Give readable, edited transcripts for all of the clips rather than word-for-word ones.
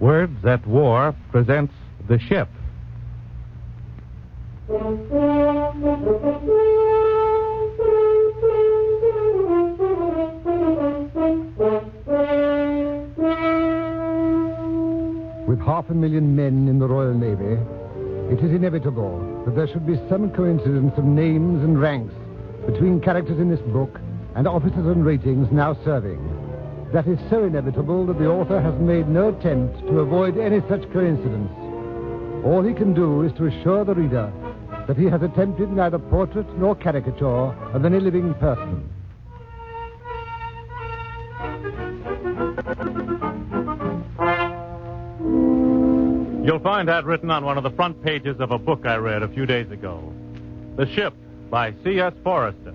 Words at War presents The Ship. With 500,000 men in the Royal Navy, it is inevitable that there should be some coincidence of names and ranks between characters in this book and officers and ratings now serving. That is so inevitable that the author has made no attempt to avoid any such coincidence. All he can do is to assure the reader that he has attempted neither portrait nor caricature of any living person. You'll find that written on one of the front pages of a book I read a few days ago. The Ship by C.S. Forrester.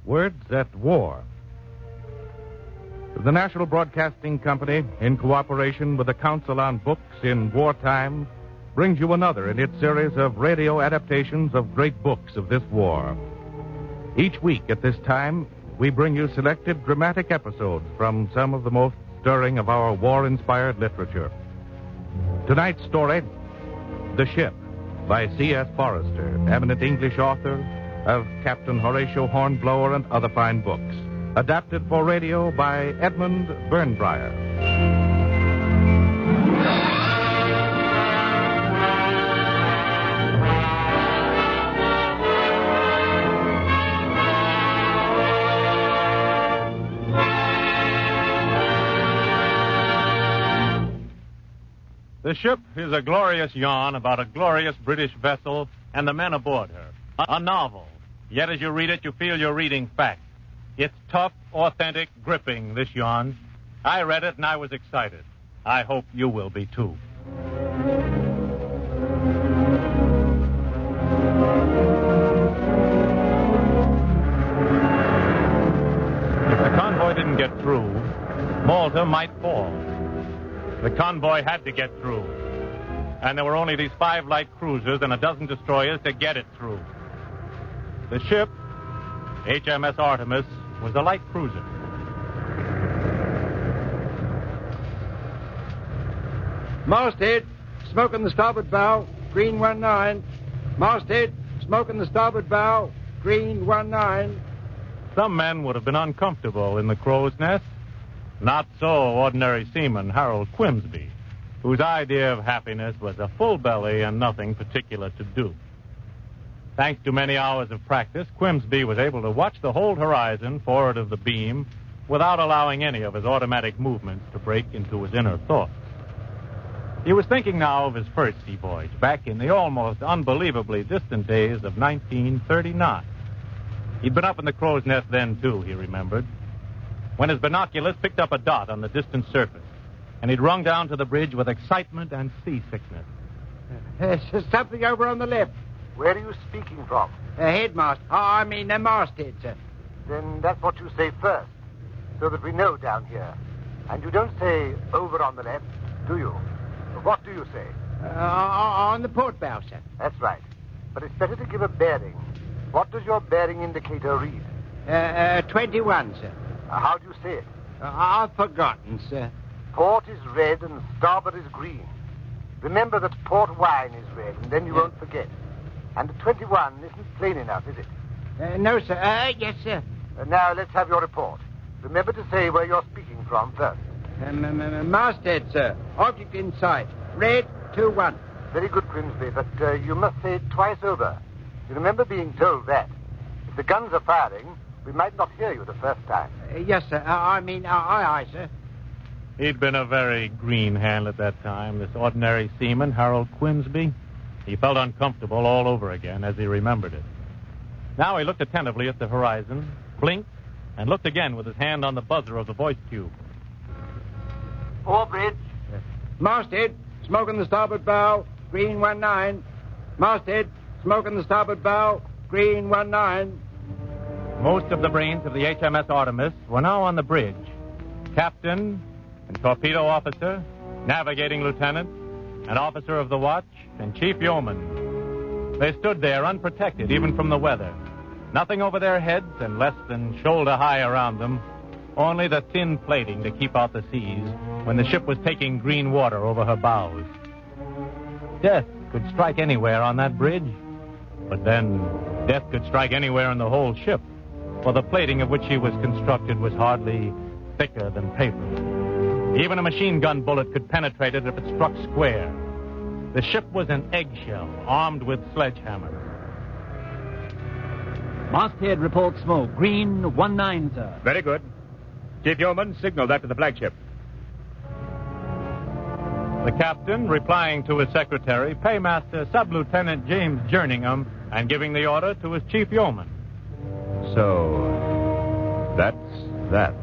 Words at War. The National Broadcasting Company, in cooperation with the Council on Books in Wartime, brings you another in its series of radio adaptations of great books of this war. Each week at this time, we bring you selected dramatic episodes from some of the most stirring of our war-inspired literature. Tonight's story, The Ship, by C.S. Forrester, eminent English author of Captain Horatio Hornblower and other fine books. Adapted for radio by Edmund Burnbriar. The Ship is a glorious yarn about a glorious British vessel and the men aboard her. A novel. Yet as you read it, you feel you're reading fact. It's tough, authentic, gripping, this yarn. I read it and I was excited. I hope you will be, too. If the convoy didn't get through, Malta might fall. The convoy had to get through. And there were only these 5 light cruisers and a dozen destroyers to get it through. The ship, HMS Artemis, was a light cruiser. Masthead, smoke in the starboard bow, green 19. Masthead, smoke in the starboard bow, green 19. Some men would have been uncomfortable in the crow's nest. Not so ordinary seaman Harold Quimsby, whose idea of happiness was a full belly and nothing particular to do. Thanks to many hours of practice, Quimsby was able to watch the whole horizon forward of the beam without allowing any of his automatic movements to break into his inner thoughts. He was thinking now of his first sea voyage, back in the almost unbelievably distant days of 1939. He'd been up in the crow's nest then, too, he remembered, when his binoculars picked up a dot on the distant surface, and he'd rung down to the bridge with excitement and seasickness. There's something over on the left. Where are you speaking from? Headmaster. The masthead, sir. Then that's what you say first, so that we know down here. And you don't say over on the left, do you? What do you say? On the port bow, sir. That's right. But it's better to give a bearing. What does your bearing indicator read? 21, sir. How do you say it? I've forgotten, sir. Port is red and starboard is green. Remember that port wine is red, and then you won't forget. And the 21 isn't plain enough, is it? No, sir. Yes, sir. Now, let's have your report. Remember to say where you're speaking from first. Masthead, sir. Object in sight. Red, 2-1. Very good, Grimsby, but you must say it twice over. You remember being told that. If the guns are firing, we might not hear you the first time. Yes, sir. Aye, sir. He'd been a very green hand at that time, this ordinary seaman, Harold Quimsby. He felt uncomfortable all over again as he remembered it. Now he looked attentively at the horizon, blinked, and looked again with his hand on the buzzer of the voice tube. Four bridge. Masthead, smoke in the starboard bow, green 19. Masthead, smoke in the starboard bow, green 19. Most of the brains of the HMS Artemis were now on the bridge. Captain and torpedo officer, navigating lieutenant, an officer of the watch, and chief yeoman. They stood there unprotected even from the weather. Nothing over their heads and less than shoulder high around them. Only the thin plating to keep out the seas when the ship was taking green water over her bows. Death could strike anywhere on that bridge. But then death could strike anywhere in the whole ship, for the plating of which she was constructed was hardly thicker than paper. Even a machine gun bullet could penetrate it if it struck square. The ship was an eggshell armed with sledgehammers. Masthead reports smoke. Green 19, sir. Very good. Chief Yeoman, signal that to the flagship. The captain, replying to his secretary, Paymaster Sub-Lieutenant James Jerningham, and giving the order to his chief yeoman. So, that's that.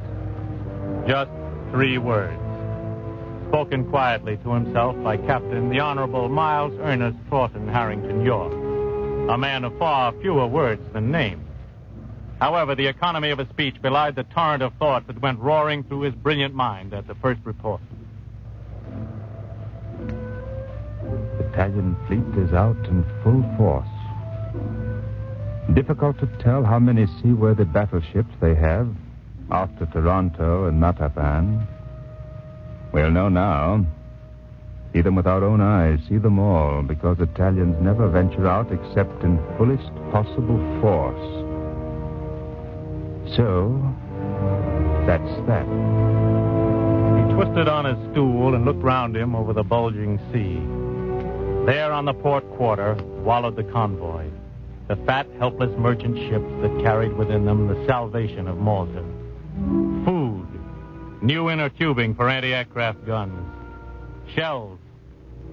Just 3 words. Spoken quietly to himself by Captain the Honorable Miles Ernest Thornton Harrington York, a man of far fewer words than names. However, the economy of his speech belied the torrent of thoughts that went roaring through his brilliant mind at the first report. The Italian fleet is out in full force. Difficult to tell how many seaworthy battleships they have after Taranto and Matapan. We'll know now. See them with our own eyes, see them all, because Italians never venture out except in fullest possible force. So, that's that. He twisted on his stool and looked round him over the bulging sea. There on the port quarter wallowed the convoy, the fat, helpless merchant ships that carried within them the salvation of Malta. Food, new inner tubing for anti-aircraft guns, shells,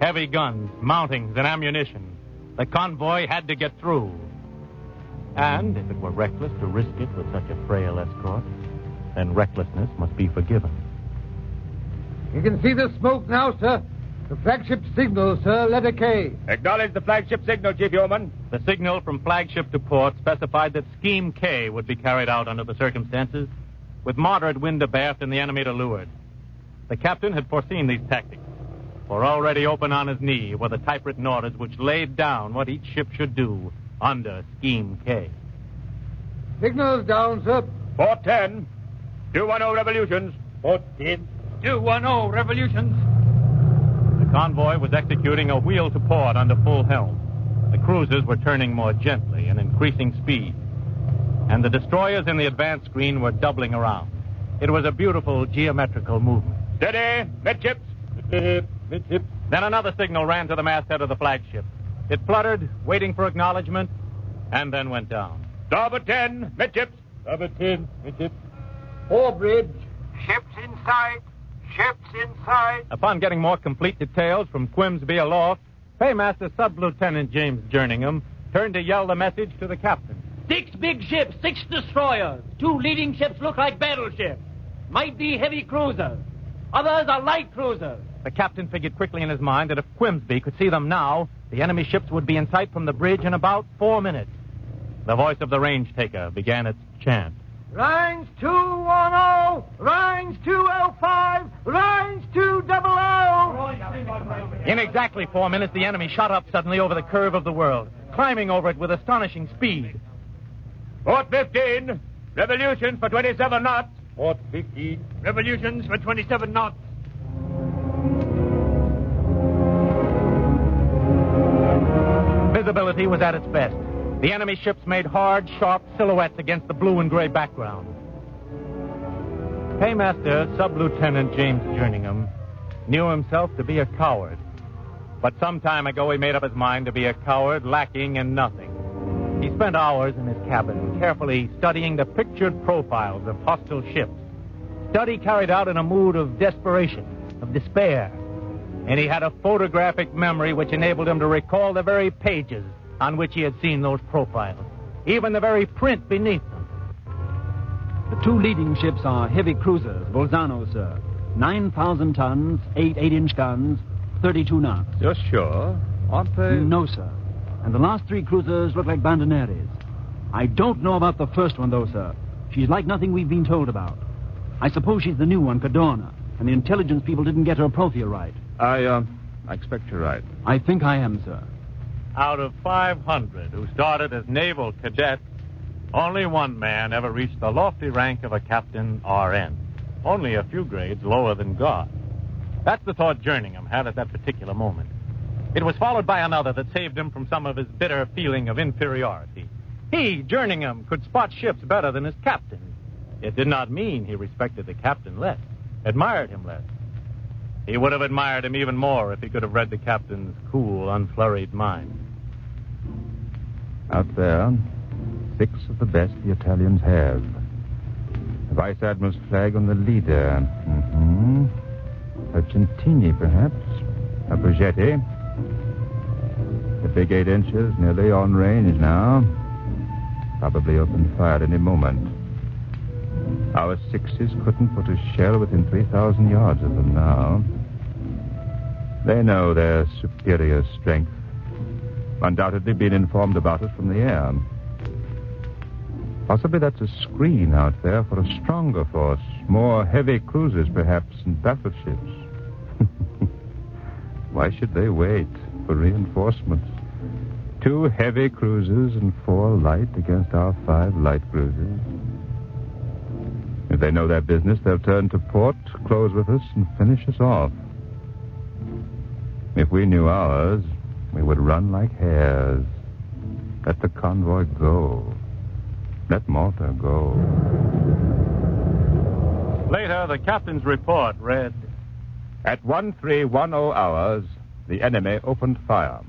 heavy guns, mountings, and ammunition. The convoy had to get through. And if it were reckless to risk it with such a frail escort, then recklessness must be forgiven. You can see the smoke now, sir. The flagship signal, sir, letter K. Acknowledge the flagship signal, Chief Yeoman. The signal from flagship to port specified that Scheme K would be carried out under the circumstances, with moderate wind abaft and the enemy to leeward. The captain had foreseen these tactics, for already open on his knee were the typewritten orders which laid down what each ship should do under Scheme K. Signal's down, sir. Port 10. 210 revolutions. Port 10. 210 revolutions. The convoy was executing a wheel to port under full helm. The cruisers were turning more gently and increasing speed. And the destroyers in the advance screen were doubling around. It was a beautiful geometrical movement. Steady. Midships. Midships. Then another signal ran to the masthead of the flagship. It fluttered, waiting for acknowledgement, and then went down. Starboard 10. Midships. Starboard 10. Midships. Fore bridge. Ships in sight. Ships in sight. Upon getting more complete details from Quimsby aloft, Paymaster Sub-Lieutenant James Jerningham turned to yell the message to the captain. 6 big ships, 6 destroyers. 2 leading ships look like battleships. Might be heavy cruisers. Others are light cruisers. The captain figured quickly in his mind that if Quimsby could see them now, the enemy ships would be in sight from the bridge in about 4 minutes. The voice of the range taker began its chant. Range 210, range 205, range 200. In exactly 4 minutes, the enemy shot up suddenly over the curve of the world, climbing over it with astonishing speed. Port 15. Revolutions for 27 knots. Port 15. Revolutions for 27 knots. Visibility was at its best. The enemy ships made hard, sharp silhouettes against the blue and gray background. Paymaster Sub-Lieutenant James Jerningham knew himself to be a coward. But some time ago he made up his mind to be a coward lacking in nothing. He spent hours in his cabin carefully studying the pictured profiles of hostile ships. Study carried out in a mood of desperation, of despair. And he had a photographic memory which enabled him to recall the very pages on which he had seen those profiles, even the very print beneath them. The 2 leading ships are heavy cruisers, Bolzano, sir. 9,000 tons, 8 8-inch guns, 32 knots. You're sure? Aren't they? No, sir. And the last 3 cruisers look like bandoneres. I don't know about the first one, though, sir. She's like nothing we've been told about. I suppose she's the new one, Cadorna, and the intelligence people didn't get her profile right. I expect you're right. I think I am, sir. Out of 500 who started as naval cadets, only one man ever reached the lofty rank of a captain RN. Only a few grades lower than God. That's the thought Jerningham had at that particular moment. It was followed by another that saved him from some of his bitter feeling of inferiority. He, Jerningham, could spot ships better than his captain. It did not mean he respected the captain less, admired him less. He would have admired him even more if he could have read the captain's cool, unflurried mind. Out there, 6 of the best the Italians have. The Vice Admiral's flag on the leader. Argentini, perhaps. A Brigetti. The big 8 inches nearly on range now. Probably open fire any moment. Our 6s couldn't put a shell within 3,000 yards of them now. They know their superior strength. Undoubtedly been informed about it from the air. Possibly that's a screen out there for a stronger force. More heavy cruisers, perhaps, and battleships. Why should they wait for reinforcements? 2 heavy cruisers and 4 light against our 5 light cruisers. If they know their business, they'll turn to port, close with us, and finish us off. If we knew ours, we would run like hares. Let the convoy go. Let Malta go. Later, the captain's report read, At 1310 hours, the enemy opened fire.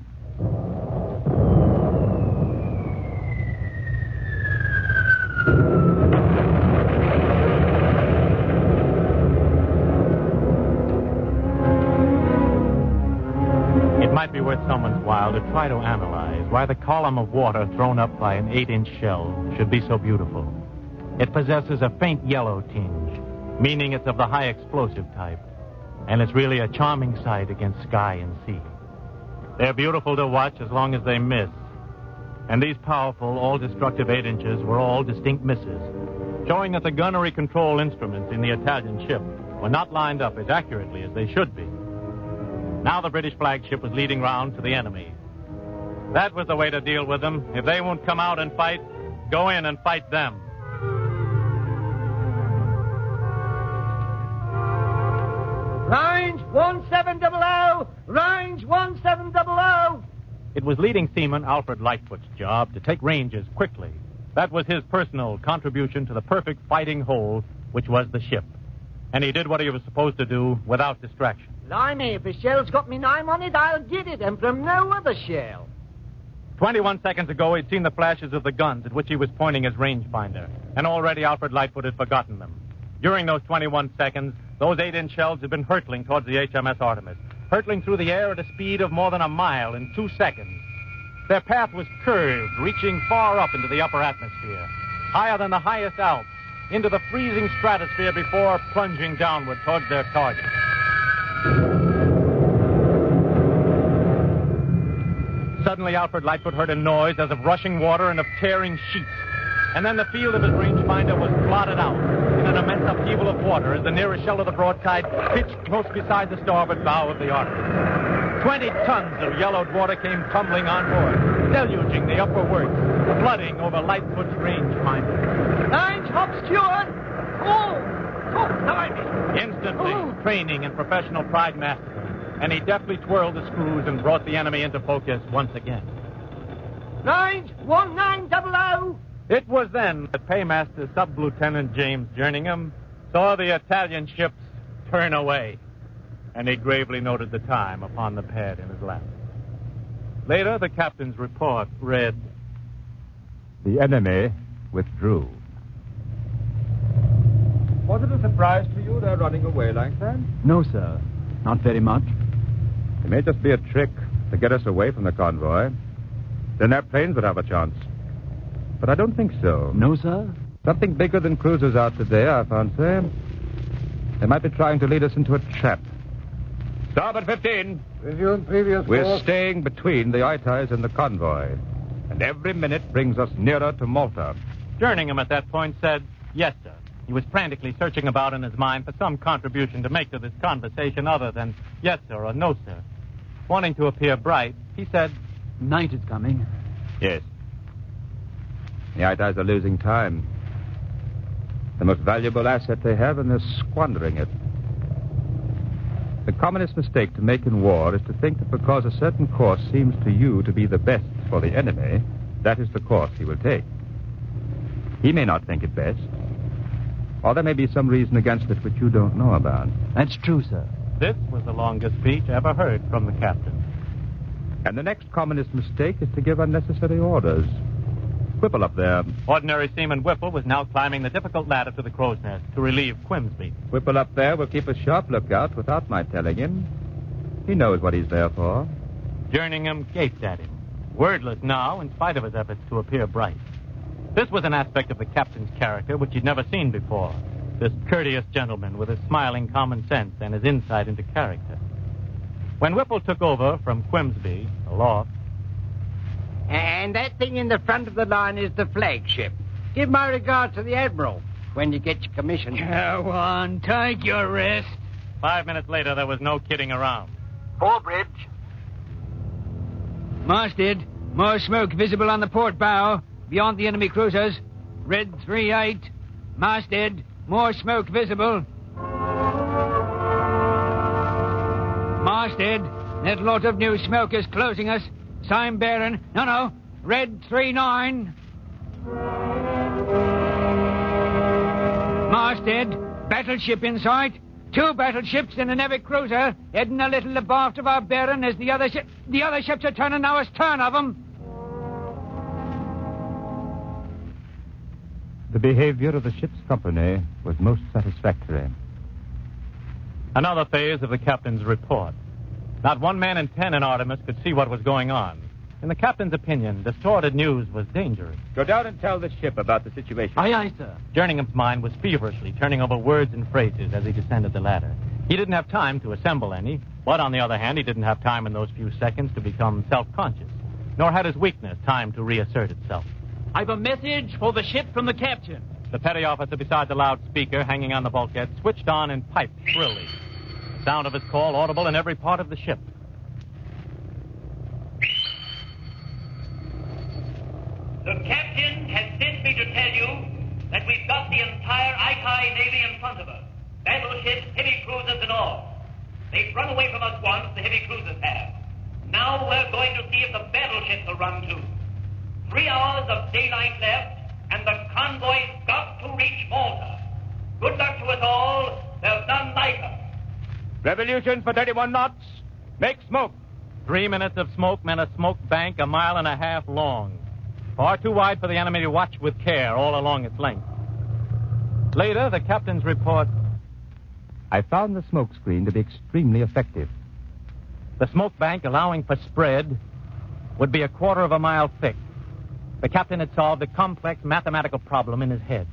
It might be worth someone's while to try to analyze why the column of water thrown up by an 8-inch shell should be so beautiful. It possesses a faint yellow tinge, meaning it's of the high explosive type, and it's really a charming sight against sky and sea. They're beautiful to watch as long as they miss, and these powerful, all-destructive 8 inches were all distinct misses, showing that the gunnery control instruments in the Italian ship were not lined up as accurately as they should be. Now the British flagship was leading round to the enemy. That was the way to deal with them. If they won't come out and fight, go in and fight them. Range 1700! Range 1700! It was leading seaman Alfred Lightfoot's job to take ranges quickly. That was his personal contribution to the perfect fighting whole, which was the ship. And he did what he was supposed to do without distraction. Blimey, if a shell's got me name on it, I'll get it, and from no other shell. 21 seconds ago, he'd seen the flashes of the guns at which he was pointing his rangefinder, and already Alfred Lightfoot had forgotten them. During those 21 seconds, those 8-inch shells had been hurtling towards the HMS Artemis, hurtling through the air at a speed of more than a mile in 2 seconds. Their path was curved, reaching far up into the upper atmosphere, higher than the highest Alps, into the freezing stratosphere before plunging downward towards their target. Suddenly, Alfred Lightfoot heard a noise as of rushing water and of tearing sheets. And then the field of his rangefinder was blotted out in an immense upheaval of water as the nearest shell of the broadside pitched close beside the starboard bow of the Artemis. 20 tons of yellowed water came tumbling on board, deluging the upper works, flooding over Lightfoot's rangefinder. Range, hop, steward! Oh! Blimey! Instantly, training and professional pride mastered him, and he deftly twirled the screws and brought the enemy into focus once again. Range 1900! It was then that Paymaster Sub-Lieutenant James Jerningham saw the Italian ships turn away, and he gravely noted the time upon the pad in his lap. Later, the captain's report read, The enemy withdrew. Was it a surprise to you they're running away like that? No, sir. Not very much. It may just be a trick to get us away from the convoy. Then their planes would have a chance. But I don't think so. No, sir? Something bigger than cruisers out today, I fancy. They might be trying to lead us into a trap. Starboard 15. Resume previous We're course. staying between the Itais and the convoy. And every minute brings us nearer to Malta. Jerningham at that point said, yes, sir. He was frantically searching about in his mind for some contribution to make to this conversation other than yes, sir, or no, sir. Wanting to appear bright, he said, Night is coming. Yes. The Itais are losing time. The most valuable asset they have, and they're squandering it. The commonest mistake to make in war is to think that because a certain course seems to you to be the best for the enemy, that is the course he will take. He may not think it best, or there may be some reason against it which you don't know about. That's true, sir. This was the longest speech ever heard from the captain. And the next commonest mistake is to give unnecessary orders. Whipple up there. Ordinary Seaman Whipple was now climbing the difficult ladder to the crow's nest to relieve Quimsby. Whipple up there will keep a sharp lookout without my telling him. He knows what he's there for. Jerningham gaped at him, wordless now in spite of his efforts to appear bright. This was an aspect of the captain's character which he'd never seen before. This courteous gentleman with his smiling common sense and his insight into character. When Whipple took over from Quimsby, aloft, And that thing in the front of the line is the flagship. Give my regards to the Admiral when you get your commission. Go on, take your rest. 5 minutes later, there was no kidding around. Forebridge. Masthead, more smoke visible on the port bow, beyond the enemy cruisers. Red 3-8. Masthead, more smoke visible. Masthead, that lot of new smoke is closing us. Sign bearing. No. Red 3-9. Masthead, battleship in sight. 2 battleships and a navy cruiser heading a little abaft of our bearing as the other ships are turning now astern of them. The behavior of the ship's company was most satisfactory. Another phase of the captain's report. Not 1 man in 10 in Artemis could see what was going on. In the captain's opinion, distorted news was dangerous. Go down and tell the ship about the situation. Aye, sir. Jerningham's mind was feverishly turning over words and phrases as he descended the ladder. He didn't have time to assemble any, but on the other hand, he didn't have time in those few seconds to become self-conscious, nor had his weakness time to reassert itself. I've a message for the ship from the captain. The petty officer beside the loudspeaker hanging on the bulkhead switched on and piped shrilly. The sound of his call audible in every part of the ship. The captain has sent me to tell you that we've got the entire Itai Navy in front of us. Battleships, heavy cruisers and all. They've run away from us once, the heavy cruisers have. Now we're going to see if the battleships will run too. 3 hours of daylight left, and the convoy's got to reach Malta. Good luck to us all. There's none like us. Revolution for 31 knots. Make smoke. 3 minutes of smoke meant a smoke bank 1.5 miles long. Far too wide for the enemy to watch with care all along its length. Later, the captain's report. I found the smoke screen to be extremely effective. The smoke bank, allowing for spread, would be 1/4 mile thick. The captain had solved a complex mathematical problem in his head.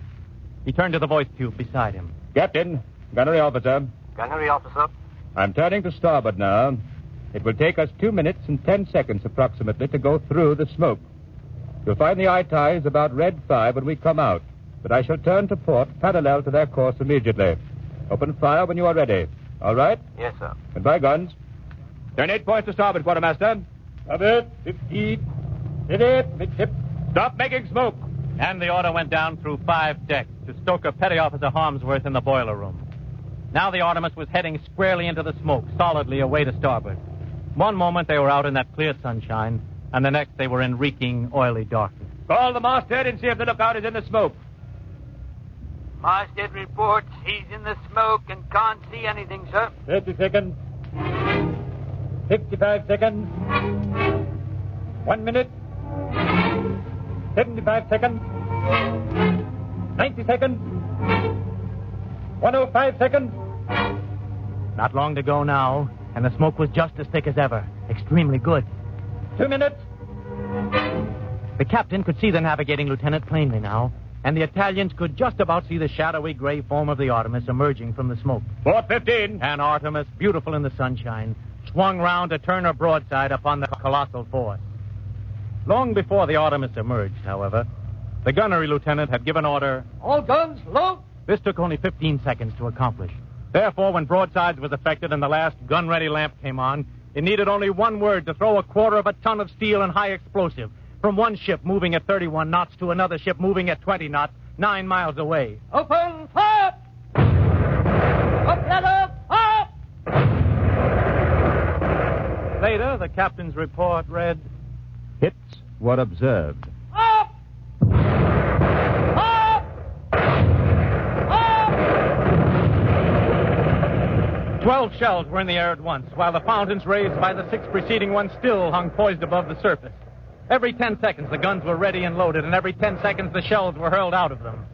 He turned to the voice tube beside him. Captain, gunnery officer. Gunnery officer. I'm turning to starboard now. It will take us 2 minutes and 10 seconds approximately to go through the smoke. You'll find the Itais about red 5 when we come out, but I shall turn to port parallel to their course immediately. Open fire when you are ready. All right? Yes, sir. Goodbye, guns. Turn 8 points to starboard, quartermaster. Starboard, 15. Hit it, midship. Stop making smoke. And the order went down through 5 decks to Stoker Petty Officer Harmsworth in the boiler room. Now the Artemis was heading squarely into the smoke, solidly away to starboard. One moment they were out in that clear sunshine, and the next they were in reeking, oily darkness. Call the masthead and see if the lookout is in the smoke. Masthead reports he's in the smoke and can't see anything, sir. 30 seconds. 55 seconds. 1 minute. 75 seconds. 90 seconds. 105 seconds. Not long to go now, and the smoke was just as thick as ever. Extremely good. 2 minutes. The captain could see the navigating lieutenant plainly now, and the Italians could just about see the shadowy gray form of the Artemis emerging from the smoke. Port 15. And Artemis, beautiful in the sunshine, swung round to turn her broadside upon the colossal force. Long before the Artemis emerged, however, the gunnery lieutenant had given order, All guns, load! This took only 15 seconds to accomplish. Therefore, when broadsides was effected and the last gun-ready lamp came on, it needed only one word to throw 1/4 of a ton of steel and high explosive from one ship moving at 31 knots to another ship moving at 20 knots, 9 miles away. Open fire! Up, ladder, up! Later, the captain's report read, Hits were observed. Up! Up! Up! 12 shells were in the air at once, while the fountains raised by the 6 preceding ones still hung poised above the surface. Every 10 seconds, the guns were ready and loaded, and every 10 seconds, the shells were hurled out of them.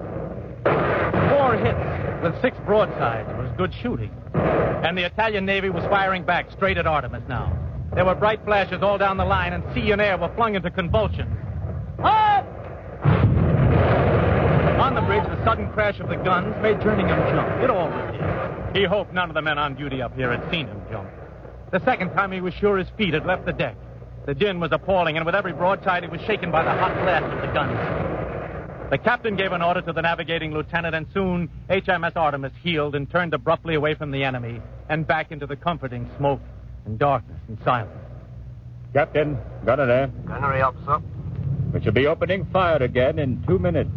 4 hits with 6 broadsides was good shooting. And the Italian Navy was firing back straight at Artemis now. There were bright flashes all down the line, and sea and air were flung into convulsions. Up! On the bridge, the sudden crash of the guns made Jerningham jump. It always did. He hoped none of the men on duty up here had seen him jump. The second time, he was sure his feet had left the deck. The din was appalling, and with every broadside, he was shaken by the hot blast of the guns. The captain gave an order to the navigating lieutenant, and soon HMS Artemis heeled and turned abruptly away from the enemy and back into the comforting smoke and darkness and silence. Captain, gunner there. Gunnery officer. We shall be opening fire again in 2 minutes.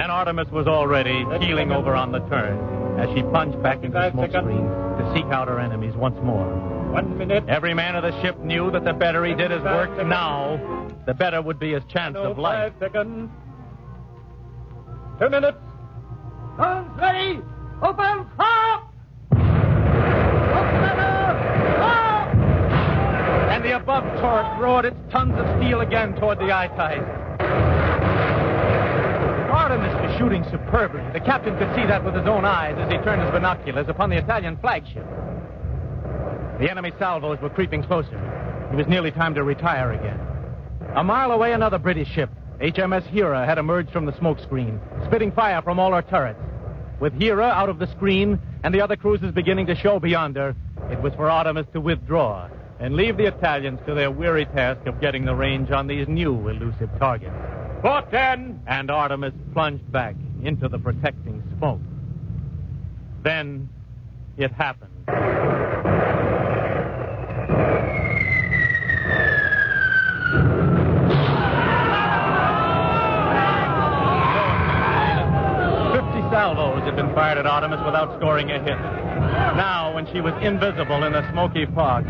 And Artemis was already heeling over on the turn as she plunged back into the smoke screen to seek out her enemies once more. 1 minute. Every man of the ship knew that the better he did his work now, the better would be his chance of life. 5 seconds. 2 minutes. Guns ready! Open fire! Up, ladder, up! And the above turret roared its tons of steel again toward the eye ties. Artemis was shooting superbly. The captain could see that with his own eyes as he turned his binoculars upon the Italian flagship. The enemy salvos were creeping closer. It was nearly time to retire again. A mile away, another British ship, HMS Hera, had emerged from the smoke screen, spitting fire from all her turrets. With Hera out of the screen and the other cruisers beginning to show beyond her, it was for Artemis to withdraw and leave the Italians to their weary task of getting the range on these new elusive targets. 410. And Artemis plunged back into the protecting smoke. Then it happened. Salvos had been fired at Artemis without scoring a hit. Now, when she was invisible in the smoky fog,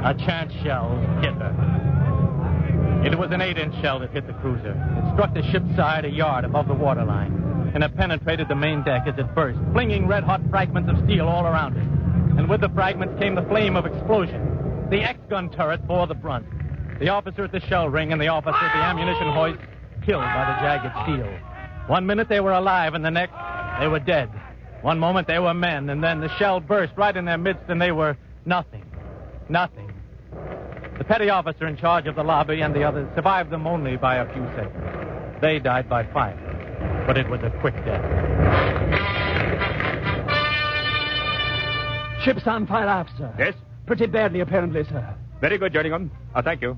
a chance shell hit her. It was an 8-inch shell that hit the cruiser. It struck the ship's side a yard above the waterline, and it penetrated the main deck as it burst, flinging red-hot fragments of steel all around it. And with the fragments came the flame of explosion. The X-gun turret bore the brunt. The officer at the shell ring and the officer at the ammunition hoist killed by the jagged steel. 1 minute they were alive, and the next they were dead. 1 moment they were men, and then the shell burst right in their midst, and they were nothing. Nothing. The petty officer in charge of the lobby and the others survived them only by a few seconds. They died by fire, but it was a quick death. Ship's on fire aft, sir. Yes? Pretty badly, apparently, sir. Very good, Jerningham. Thank you.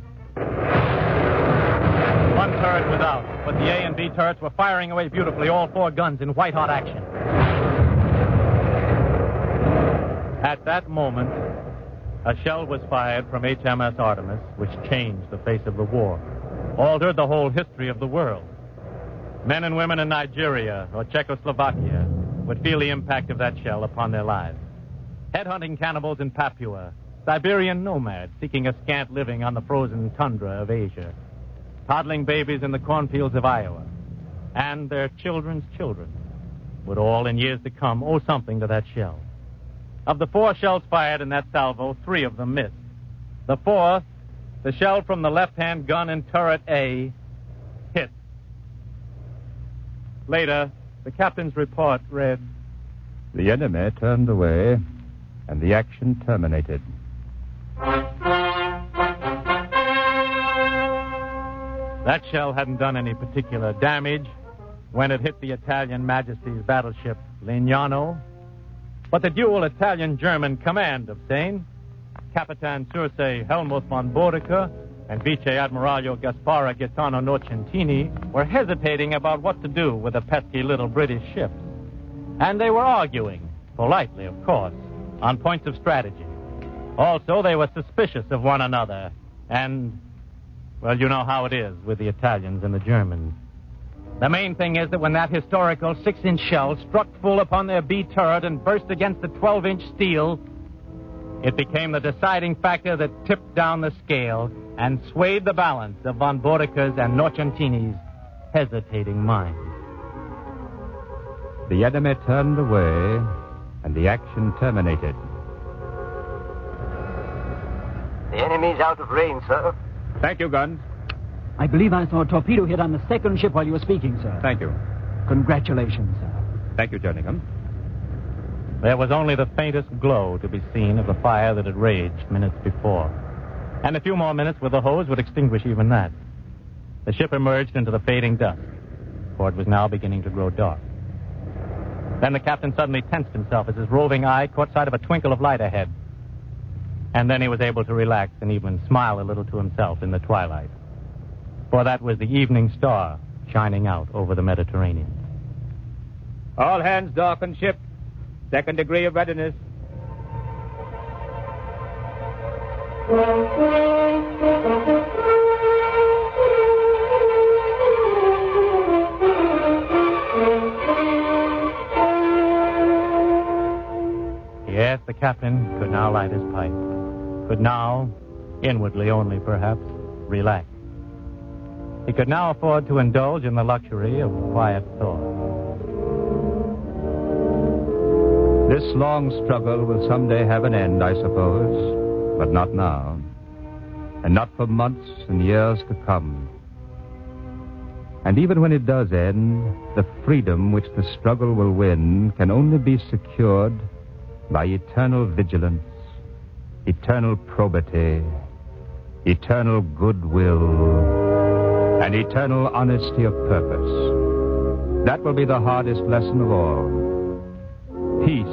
One turret was out, but the A and B turrets were firing away beautifully, all 4 guns in white-hot action. At that moment, a shell was fired from HMS Artemis, which changed the face of the war, altered the whole history of the world. Men and women in Nigeria or Czechoslovakia would feel the impact of that shell upon their lives. Headhunting cannibals in Papua, Siberian nomads seeking a scant living on the frozen tundra of Asia, toddling babies in the cornfields of Iowa, and their children's children would all in years to come owe something to that shell. Of the 4 shells fired in that salvo, 3 of them missed. The 4th, the shell from the left-hand gun in turret A, hit. Later, the captain's report read, The enemy turned away, and the action terminated. That shell hadn't done any particular damage when it hit the Italian Majesty's battleship Lignano, but the dual Italian-German command of Seine Capitan Circe Helmuth von Boudicca and Vice Admiraglio Gaspara Gaetano Nocentini were hesitating about what to do with the pesky little British ships. And they were arguing, politely of course, on points of strategy. Also, they were suspicious of one another. And, well, you know how it is with the Italians and the Germans. The main thing is that when that historical 6-inch shell struck full upon their B turret and burst against the 12-inch steel, it became the deciding factor that tipped down the scale and swayed the balance of von Boudicca's and Nocentini's hesitating minds. The enemy turned away, and the action terminated. The enemy's out of range, sir. Thank you, Guns. I believe I saw a torpedo hit on the second ship while you were speaking, sir. Thank you. Congratulations, sir. Thank you, Jerningham. There was only the faintest glow to be seen of the fire that had raged minutes before. And a few more minutes with the hose would extinguish even that. The ship emerged into the fading dusk, for it was now beginning to grow dark. Then the captain suddenly tensed himself as his roving eye caught sight of a twinkle of light ahead. And then he was able to relax and even smile a little to himself in the twilight. For that was the evening star shining out over the Mediterranean. All hands darken ship. Second degree of readiness. Yes, the captain could now light his pipe. Could now, inwardly only perhaps, relax. He could now afford to indulge in the luxury of quiet thought. This long struggle will someday have an end, I suppose, but not now, and not for months and years to come. And even when it does end, the freedom which the struggle will win can only be secured by eternal vigilance, eternal probity, eternal goodwill, and eternal honesty of purpose. That will be the hardest lesson of all. Peace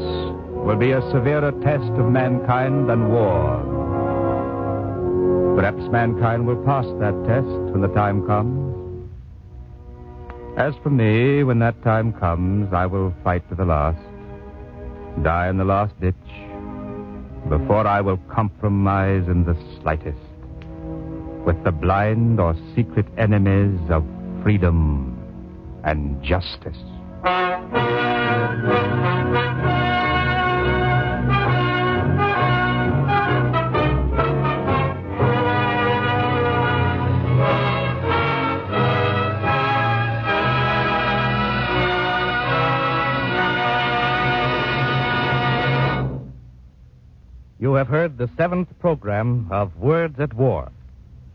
will be a severer test of mankind than war. Perhaps mankind will pass that test when the time comes. As for me, when that time comes, I will fight to the last, die in the last ditch, before I will compromise in the slightest with the blind or secret enemies of freedom and justice. You have heard the 7th program of Words at War,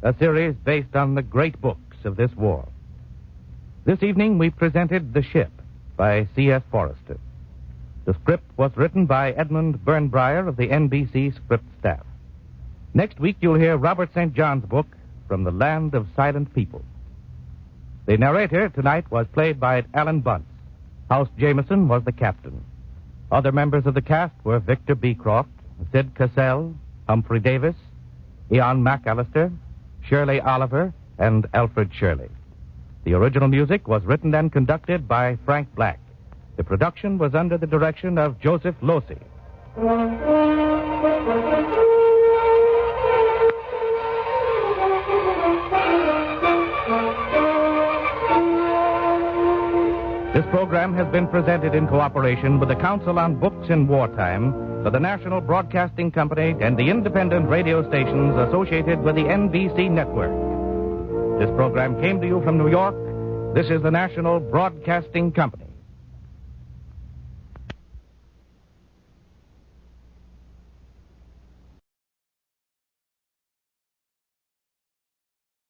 a series based on the great books of this war. This evening we presented The Ship by C.S. Forrester. The script was written by Edmund Burnbreyer of the NBC script staff. Next week you'll hear Robert St. John's book, From the Land of Silent People. The narrator tonight was played by Alan Bunce. House Jameson was the captain. Other members of the cast were Victor Beecroft, Sid Cassell, Humphrey Davis, Ian McAllister, Shirley Oliver, and Alfred Shirley. The original music was written and conducted by Frank Black. The production was under the direction of Joseph Losey. This program has been presented in cooperation with the Council on Books in Wartime, for the National Broadcasting Company and the independent radio stations associated with the NBC network. This program came to you from New York. This is the National Broadcasting Company.